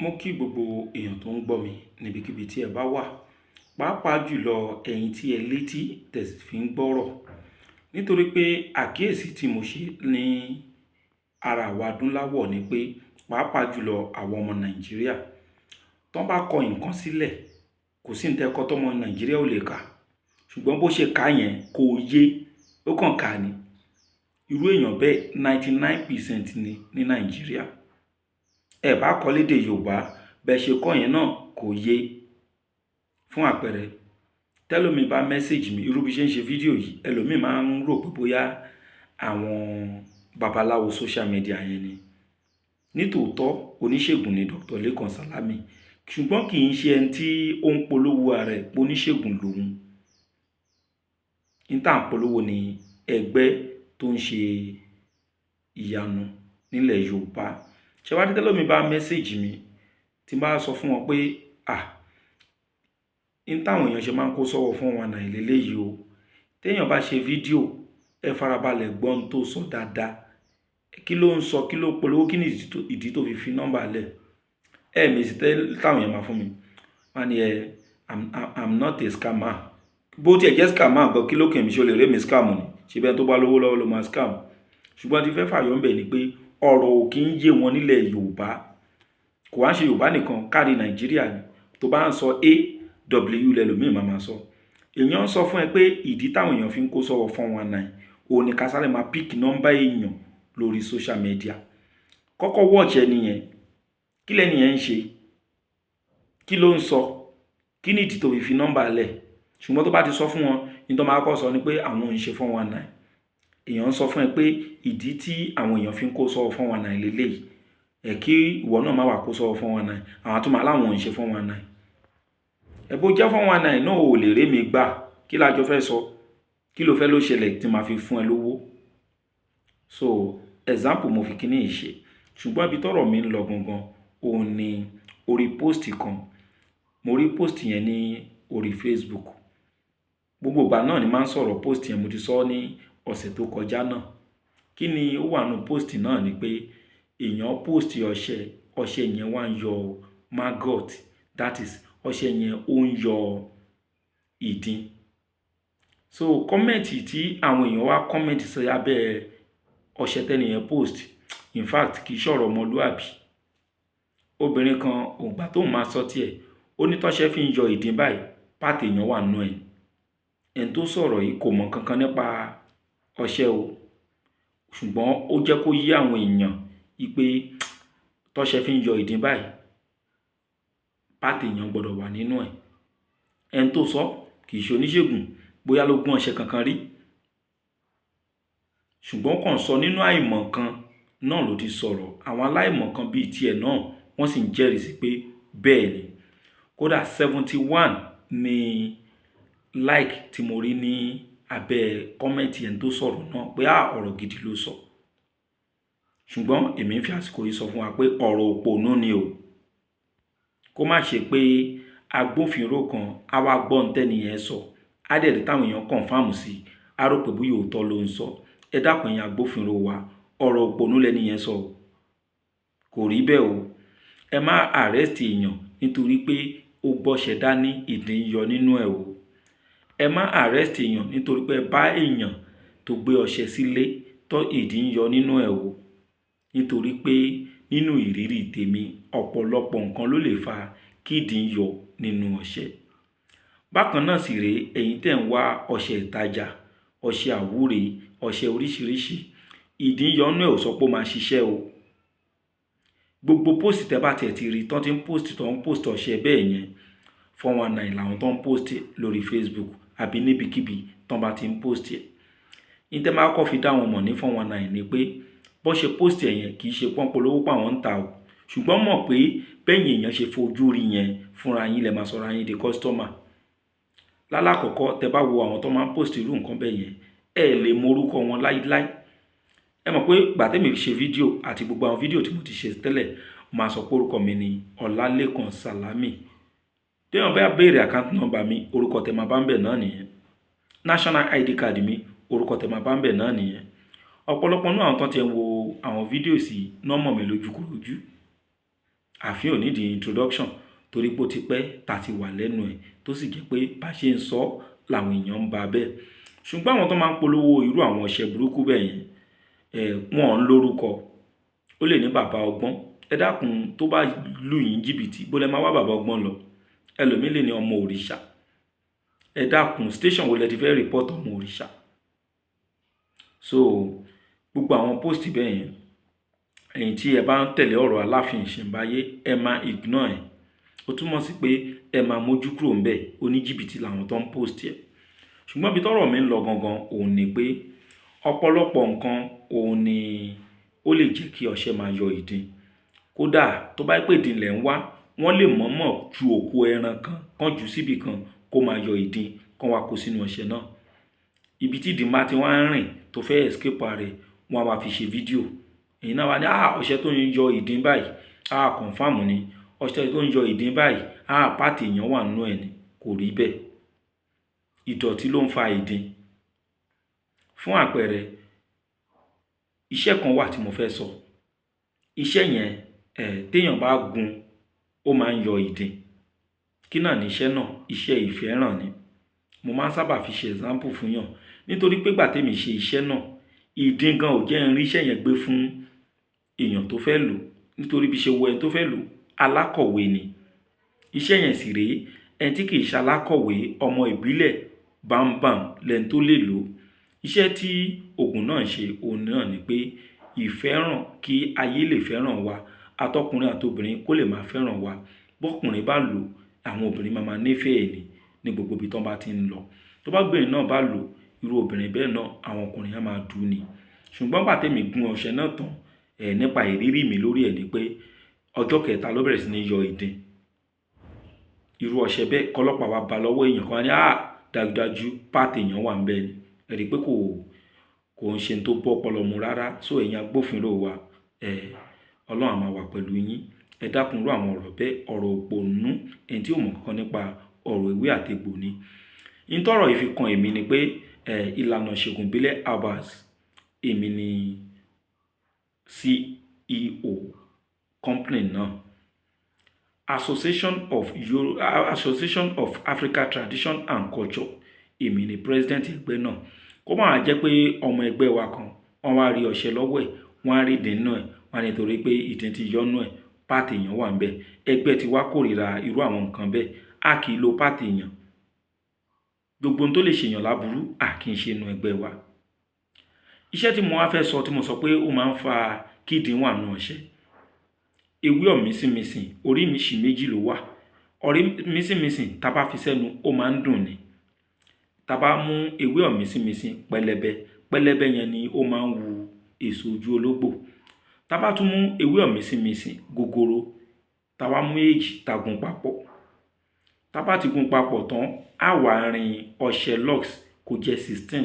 Mo kí gbogbo èèyàn tó ń gbọ́ mi níbikíbi tí ẹ bá wà, pàápàá jùlọ ẹ̀yin tí ẹ létí tẹ̀sí fi ń gbọ́rọ̀. Nítorí pé àkíyèsí tí mo ṣe ní ara àwa adúláwọ̀ ni pé pàápàá jùlọ àwọn ọmọ Nàìjíríà tó bá kọ nǹkan sílẹ̀, kò sí ní tẹ́kọ́ tọ́mọ Nàìjíríà ò lè kà. Ṣùgbọ́n bó ṣe kà yẹn kò yé, ó kàn kà ni. Irú èèyàn bẹ́ẹ̀ 99% ní Nàìjíríà. Ẹ bá kọ lédè Yorùbá, bẹ́ẹ̀ ṣe kọ́ yẹn náà kò yé. Fún àpẹẹrẹ, tẹ́lòmí bá mẹ́sẹ̀jì mi, irú bí ṣe ń ṣe fídíò yìí, ẹlòmí máa ń rò pé bóyá àwọn babaláwo social media yẹn ni. Nítòótọ́ oníṣègùn ni Dr. Lekan Salami, ṣùgbọ́n kì í ṣe ẹni tí ó ń polówó ara ẹ̀ pé oníṣègùn lòun. Níta ń polówó ni ẹgbẹ́ tó ń ṣe ìyanu nílẹ̀ Yorùbá. Ṣé wá tẹ́lòmí bá mẹ́sẹ̀jì mi, tí n bá sọ fún wọn pé ní táwọn èèyàn ṣe máa ń kó sọ́wọ́ fún wọn náà lélẹ́yìí o. Téèyàn bá ṣe fídíò, ẹ farabalẹ̀ gbọ́ ohun tó sọ dáadáa. Kí ló ń sọ, kí ló polówó, kí ni ìdí tó fi nọ́mbà lẹ̀. Mèsì táwọn èèyàn máa fún mi. Wọ́n ní I'm not a scammer. Bó tiẹ̀ jẹ́ scammer gan, kí ló kàn mí, ṣé o lè rí mi scam ni? Ṣé bẹ́ẹ̀ tó bá lówó lọ́wọ́ ló máa scam? Ṣùgbọ́n tí fẹ́ fàyọ̀ ń bẹ̀ ni pé ọ̀rọ̀ ò kí ń yé wọn nílẹ̀ Yorùbá. Kò wá ṣe Yorùbá nìkan, kárí Nàìjíríà ni. Tó bá ń sọ AW lẹ́lòmíì máa sọ. Èèyàn ń sọ fún ẹ pé ìdí táwọn èèyàn fi ń kó sọ́wọ́ 419 òun ni ká sáré máa pick nọ́mbà èèyàn lórí social media. Kọ́kọ́ watch ẹni yẹn. Kí lẹ́ni yẹn ń ṣe? Kí ló ń sọ? Kí ni ìdí tó fi nọ́mbà lẹ̀? Ṣùgbọ́n tó bá ti sọ fún wọn, ní tó máa kọ́ sọ ni pé àwọn ò ń ṣe 419. Èèyàn ń sọ fún ẹ pé ìdí tí àwọn èèyàn fi ń kó sọ́wọ́ 419 lélẹ́yìí. Kí ìwọ náà má wá kó sọ́wọ́ 419. Àwọn tó máa láwọn ò ń ṣe 419. Bó jẹ́ 419 náà ò lè rí mi gbà. Kí lájọ fẹ́ sọ? Kí ló fẹ́ ló ṣẹlẹ̀ tí màá fi fún ẹ lówó? So example mo fi kíní ìṣe. Ṣùgbọ́n ibi tọ́rọ̀ mi ń lọ gangan, òun ni orí post kan. Mo rí post yẹn ní orí Facebook. Gbogbo ìgbà náà ni máa ń sọ̀rọ̀ post yẹn, mo ti sọ ní ọ̀sẹ̀ tó kọjá náà. Kí ni ó wà nínú post náà ni pé èèyàn post ọṣẹ yẹn wá ń yọ maggot, that is ọṣẹ yẹn ó ń yọ ìdin. So kọ́mẹ̀ntì tí àwọn èèyàn wá kọ́mẹ̀ntì sí abẹ́ ọṣẹ tẹ́ni yẹn post, in fact kì í ṣọ̀rọ̀ ọmọlúàbí. Obìnrin kan ògbà tó máa sọ tiẹ̀, ó ní tọ́ṣẹ́ fi ń yọ ìdin báyìí, pàtì èèyàn wà nínú ẹ̀. Ẹni tó sọ̀rọ̀ yìí kò mọ̀ kankan nípa ọṣẹ o. Ṣùgbọ́n ó jẹ́ kó yé àwọn èèyàn pé tọ́ṣẹ́ fi ń yọ ìdin báyìí, pàtì èèyàn gbọ́dọ̀ wà nínú ẹ̀. Ẹni tó sọ kì í ṣe oníṣègùn, bóyá ló gún ọṣẹ kankan rí. Ṣùgbọ́n kàn sọ nínú àìmọ̀ kan náà ló ti sọ̀rọ̀. Àwọn aláìmọ̀ kan bíi tiẹ̀ náà wọ́n sì ń jẹ́rìí sí pé bẹ́ẹ̀ ni. Kódà 71 ni like tí mo rí ní abẹ́ kọ́mẹ̀ntì ẹni tó sọ̀rọ̀ náà pé ọ̀rọ̀ gidi ló sọ. Ṣùgbọ́n èmi ń fi àsìkò yìí sọ fún wa pé ọ̀rọ̀ òpònú ni o. Kó má ṣe pé agbófinró kan á wá gbọ́ ohun tẹ́ni yẹn sọ, á dẹ̀ rí táwọn èèyàn confirm sí, á rò pé bóyá òótọ́ ló ń sọ. Ẹ dákun ẹ̀yin agbófinró wa, ọ̀rọ̀ òpònú lẹ́ni yẹn sọ o. Kò rí bẹ́ẹ̀ o. Ẹ má arrest èèyàn nítorí pé ó gbọ́ṣẹ dání ìdin yọ nínú ẹ̀ o. Ẹ má arrest èèyàn nítorí pé bá èèyàn tó gbé ọṣẹ sílé tó ìdin yọ nínú ẹ̀ o. Nítorí pé nínú ìrírí tèmi, ọ̀pọ̀lọpọ̀ nǹkan ló lè fa kí ìdin yọ nínú ọṣẹ. Bákan náà sì rèé, ẹ̀yin tẹ́ ń wá ọṣẹ ìtajà, ọṣẹ àwúre, ọṣẹ oríṣiríṣi, ìdin yọ nínú ẹ̀ ò sọ pé ó máa ṣiṣẹ́ o. Gbogbo post tẹ́ bá tiẹ̀ ti rí tán tí ń post ọṣẹ bẹ́ẹ̀ yẹn, 419 làwọn tó ń post lórí Facebook àbí níbikíbi tán bá ti ń post ẹ̀. Ní tẹ́ máa kọ́ fi dá wọn mọ̀ ní 419 ni pé bó ṣe post ẹ̀ yẹn kì í ṣe pọ́n polówó pa àwọn ń ta o. Ṣùgbọ́n mọ̀ pé bẹ́yìn èèyàn ṣe fojú rí yẹn fúnra yín lẹ máa sọ̀rọ̀ yín di customer. Lálákọ̀ọ́kọ́ tẹ́ bá wo àwọn tó máa ń post irú nǹkan bẹ́ẹ̀ yẹn, ẹ lè mọ orúkọ wọn láíláí. Ẹ mọ̀ pé ìgbà tẹ́mi fi ṣe fídíò àti gbogbo àwọn fídíò tí mo ti ṣe tẹ́lẹ̀, máa sọ pé orúkọ mi ni Ọlálékan Salami. Téèyàn bá béèrè account number mi, orúkọ tẹ́ máa bá ń bẹ̀ náà nìyẹn. National ID card mi, orúkọ tẹ́ máa bá ń bẹ̀ náà nìyẹn. Ọ̀pọ̀lọpọ̀ náà àwọn tó ti ń wo àwọn fídíò sí náà mọ̀ mí lójúkorojú. àfin ò nídìí introduction torí pé ó ti pẹ́ tá ti wà lẹ́nu ẹ̀ tó sì jẹ́ pé bá ṣe ń sọ làwọn èèyàn ń ba bẹ́ẹ̀. Ṣùgbọ́n àwọn tó máa ń polówó irú àwọn ọṣẹ burúkú bẹ́ẹ̀ yẹn wọn ń lórúkọ. Ó lè ní bàbá ọgbọ́n. Ẹ dákun, tó bá lù yín jìbìtì bó lẹ máa wá bàbá ọgbọ́n lọ. Ẹlòmíì lè ní ọmọ òrìṣà. Ẹ dákun, station wo lẹ ti fẹ́ report ọmọ òrìṣà? So gbogbo àwọn post bẹ́ẹ̀ yẹn, ẹ̀yin tí ẹ bá ń tẹ̀lé ọ̀rọ̀ Aláàfin Ìṣẹ̀ǹbáyé ẹ máa ignore ẹ̀. Ó túmọ̀ sí pé ẹ máa mójú kúrò ńbẹ̀, oníjìbìtì làwọn tó ń post ẹ̀. Ṣùgbọ́n bí tọ́rọ̀ mi ń lọ gangan òun ni pé ọ̀pọ̀lọpọ̀ nǹkan òun ni ó lè jẹ́ kí ọṣẹ máa yọ ìdin. Kódà tó bá pè ìdin lẹ̀ ń wá, wọ́n lè mọ̀ọ́mọ̀ ju òkú ẹran kan jù síbì kan kó máa yọ ìdin kan wá kó sínú ọṣẹ náà. Ibi tí ìdin bá ti wá ń rìn tó fẹ́ escape rẹ̀ wọ́n á wá fi ṣe fídíò. Èyí náà wá ní ọṣẹ tó ń yọ ìdin báyìí confam ni, ọṣẹ tó ń yọ ìdin báyìí pàtì èèyàn wà nínú ẹ̀ ni. Kò rí bẹ́ẹ̀. Ìdọ̀tí ló ń fa ìdin. Fún àpẹẹrẹ, iṣẹ́ kan wà tí mo fẹ́ sọ. Iṣẹ́ yẹn téèyàn bá gun ó máa ń yọ ìdin. Kí náà ni iṣẹ́ náà? Iṣẹ́ ìfẹ́ràn ni. Mo máa ń sábà fi ṣe example fún yàn nítorí pé gbà tèmi ṣe iṣẹ́ náà ìdin gan ò jẹ́ n rí iṣẹ́ yẹn gbé fún èèyàn tó fẹ́ lò nítorí bí ṣe wo ẹni tó fẹ́ lò alákọ̀wé ni. Iṣẹ́ yẹn sì rèé ẹni tí kì í ṣe alákọ̀wé ọmọ ìbílẹ̀ bámbàm lẹni tó lè lò. Iṣẹ́ tí ògùn náà ń ṣe òun náà ni pé ìfẹ́ràn, kí ayé lè fẹ́ràn wa, àtọkùnrin àtobìnrin kó lè máa fẹ́ràn wa. Bọ́kùnrin bá lò àwọn obìnrin máa nífẹ̀ẹ́ ni ní gbogbo ibi tó bá ti ń lọ. Tó bá gbìnrin náà bá lò irú obìnrin bẹ́ẹ̀ náà àwọn ọkùnrin á máa dù ni. Ṣùgbọ́n gbà tèmi gun ọṣẹ náà tán nípa ìrírí mi lórí ẹ̀ ni pé ọjọ́ kẹta ló bẹ̀rẹ̀ sí ní yọ ìdin. Irú ọṣẹ bẹ́ẹ̀ kọ́lọ́pàá wá bá lọ́wọ́ èèyàn kan ní dájúdájú pàtì èèyàn wà ńbẹ̀ ni. Ẹ rí pé kò ń ṣe tó bọ́ ọpọlọ mu rárá. So ẹ̀yin agbófinró wa Ọlọ́run á máa wà pẹ̀lú yín. Ẹ dákun irú àwọn ọ̀rọ̀ bẹ́ẹ̀, ọ̀rọ̀ òpònú ẹni tí ò mọ̀ kankan nípa ọ̀rọ̀ ìwé àtegbò ni. Ìtọ́rọ̀ yìí fi kan èmi ni pé ìlànà ìṣègùn ìbílẹ̀ herbals, èmi ni CEO company náà. Association of Africa Tradition and Culture, èmi ni president ẹgbẹ́ náà. Kó máa jẹ́ pé ọmọ ẹgbẹ́ wa kan wọ́n wá rí ọṣẹ lọ́wọ́ ẹ̀, wọ́n á rí ìdin náà ẹ̀, wọ́n á ní torí pé ìdin ti yọ́nú ẹ̀ pàtì èèyàn wà ńbẹ̀. Ẹgbẹ́ ti wá kórìíra irú àwọn nǹkan bẹ́ẹ̀. A kì í lo pàtì èèyàn. Gbogbo ohun tó lè ṣèyàn láburú kì í ṣe inú ẹgbẹ́ wa. Iṣẹ́ tí mo wá fẹ́ sọ tí mo sọ pé ó máa ń fa kí ìdin wà nínú ọṣẹ. Ewé ọ̀mísínmísìn oríṣìí méjì ló wà. Ọ̀mísínmísìn tá bá fi sẹ́nu ó máa ń dùn ni. Tá bá mú ewé ọ̀mísínmísìn pẹlẹbẹ yẹn ni ó máa ń wu èso ojú ológbò. Tá bá tún mú ewé ọ̀mísínmísìn gogoro, tá wá mú èjì tá gún papọ̀. Tá bá ti gún papọ̀ tán á wá rin ọṣẹ Lux kó jẹ́ 16.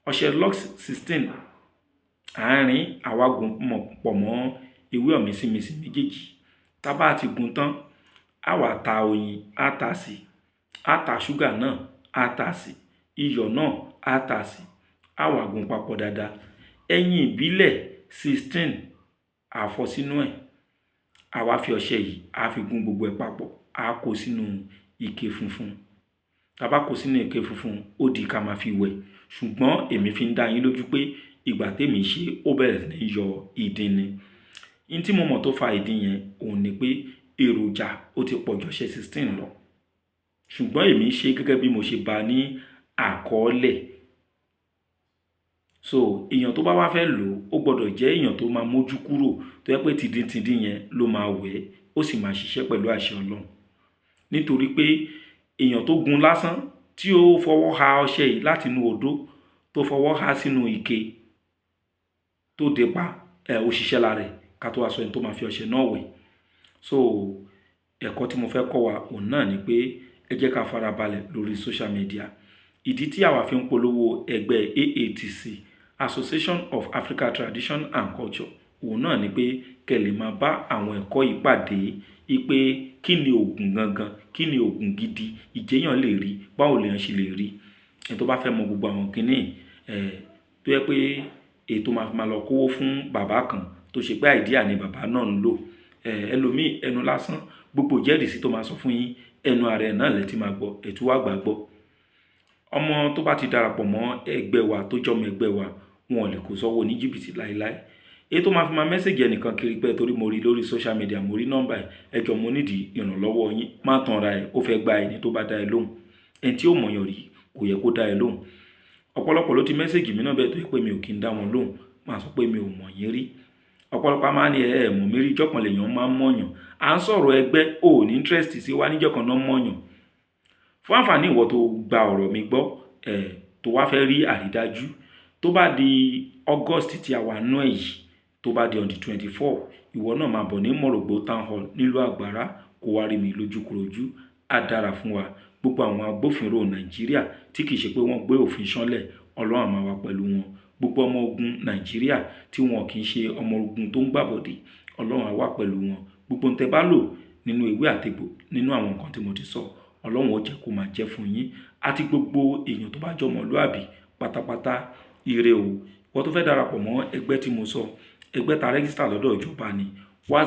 Ọṣẹ Lux 16 àárín àwa gún pọ̀ mọ́ ewé ọ̀mísínmísìn méjèèjì. Tá bá ti gún tán á wá ta oyin á ta sí, á ta ṣúgà náà á ta sí, iyọ̀ náà á ta sí, á wá gún papọ̀ dáadáa. Ẹyin ìbílẹ̀ 16 á fọ́ sínú ẹ̀. A wá fi ọṣẹ yìí á fi gún gbogbo ẹ̀ papọ̀, á kó sínú ike funfun. Tá bá kó sínú ike funfun ó di ká máa fi wẹ̀. Ṣùgbọ́n èmi fi ń dá yín lójú pé ìgbà tèmi ṣe ó bẹ̀rẹ̀ sí ní yọ ìdin ni. In tí mo mọ̀ tó fa ìdin yẹn òun ni pé èròjà ó ti pọ̀ ju ọṣẹ 16 lọ. Ṣùgbọ́n èmi ṣe gẹ́gẹ́ bí mo ṣe bá ní àkọọ́lẹ̀. So èèyàn tó bá wá fẹ́ lò ó gbọ́dọ̀ jẹ́ èèyàn tó máa mójú kúrò tó yẹ pé tìdín yẹn ló máa wẹ̀ ó sì máa ṣiṣẹ́ pẹ̀lú àṣẹ Ọlọ́run. Nítorí pé èèyàn tó gun lásán tí ó fọwọ́ ha ọṣẹ yìí láti inú odó tó fọwọ́ ha sínú ike tó dé pa ó ṣiṣẹ́ lára ẹ̀ ká tó wá sọ ẹni tó máa fi ọṣẹ náà wẹ̀. So ẹ̀kọ́ tí mo fẹ́ kọ́ wa òun náà ni pé ẹ jẹ́ ká farabalẹ̀ lórí social media. Ìdí tí àwa fi ń polówó ẹgbẹ́ AATC, Association of Africa Tradition and Culture, òun náà ni pé kẹ́ lè máa bá àwọn ẹ̀kọ́ yìí pàdé pé kí ni ògùn gangan, kí ni ògùn gidi, ìjẹ́yàn lè rí, báwo lèèyàn ṣe lè rí. Ẹni tó bá fẹ́ mọ gbogbo àwọn kinní tó yẹ pé èyí tó máa lọ kówó fún bàbá kan tó ṣe pé àìdíà ni bàbá náà ń lò, ẹlòmíì ẹnu lásán gbogbo jẹ́rìísí tó máa sọ fún yín ẹnu ara ẹ̀ náà lẹ ti máa gbọ́ ẹ̀tú wá gbàgbọ́. Ọmọ tó bá ti darapọ̀ mọ́ ẹgbẹ́ wa tó jọmọ ẹgbẹ́ wa wọn ò lè kó sọ́wọ́ ní jìbìtì láéláé. Èyí tó máa fi máa mẹ́sẹ̀gì ẹnìkan kiri pé torí mo rí lórí social media mo rí nọ́mbà ẹ̀ ẹjọ́ mo nídìí ìrànlọ́wọ́ yín má tanra ẹ̀ ó fẹ́ gba ẹni tó bá dá ẹ lóhùn. Ẹni tí ó mọ̀yàn rí kò yẹ kó dá ẹ lóhùn. Ọ̀pọ̀lọpọ̀ ló ti mẹ́sẹ̀gì mi náà bẹ́ẹ̀ tó yẹ pé mi ò kí ń dá wọn lóhùn máa sọ pé mi ò mọ̀ yín rí. Ọ̀pọ̀lọpọ̀ a máa ní mọ̀ mí rí jọ́kan lèèyàn máa ń mọ̀yàn. À ń sọ̀rọ̀ ẹgbẹ́ ò ní interest sí wa níjọ́kan náà mọ̀yàn. Fún àǹfààní ìwọ tó gba ọ̀rọ̀ mi gbọ́ tó wá fẹ́ rí àrídájú tó bá di August tí a wà nú ẹ̀ yìí tó bá di on the 24 ìwọ náà máa bọ̀ ní Mọ̀rọ̀gbó Town Hall nílùú Àgbàrá kó wá rí mi lójúkorojú á dára fún wa. Gbogbo àwọn agbófinró Nàìjíríà tí kìí ṣe pé wọ́n gbé òfin ṣánlẹ̀ Ọlọ́run á máa wà pẹ̀lú wọn. Gbogbo ọmọ ogun Nàìjíríà tí wọn kìí ṣe ọmọ ogun tó ń gbàbọ̀dé Ọlọ́run á wà pẹ̀lú wọn. Gbogbo ń tẹ́ bá lò nínú ìwé àtegbò nínú àwọn nǹkan tí mo ti sọ Ọlọ́run ó jẹ́ kó máa jẹ́ fún yín àti gbogbo èèyàn tó bá jọ ọmọlúàbí pátápátá ire o. Wọ́n tó fẹ́ darapọ̀ mọ́ ẹgbẹ́ tí mo sọ ẹgbẹ́ ta rẹ́gísítà lọ́dọ̀ ìjọba ni wá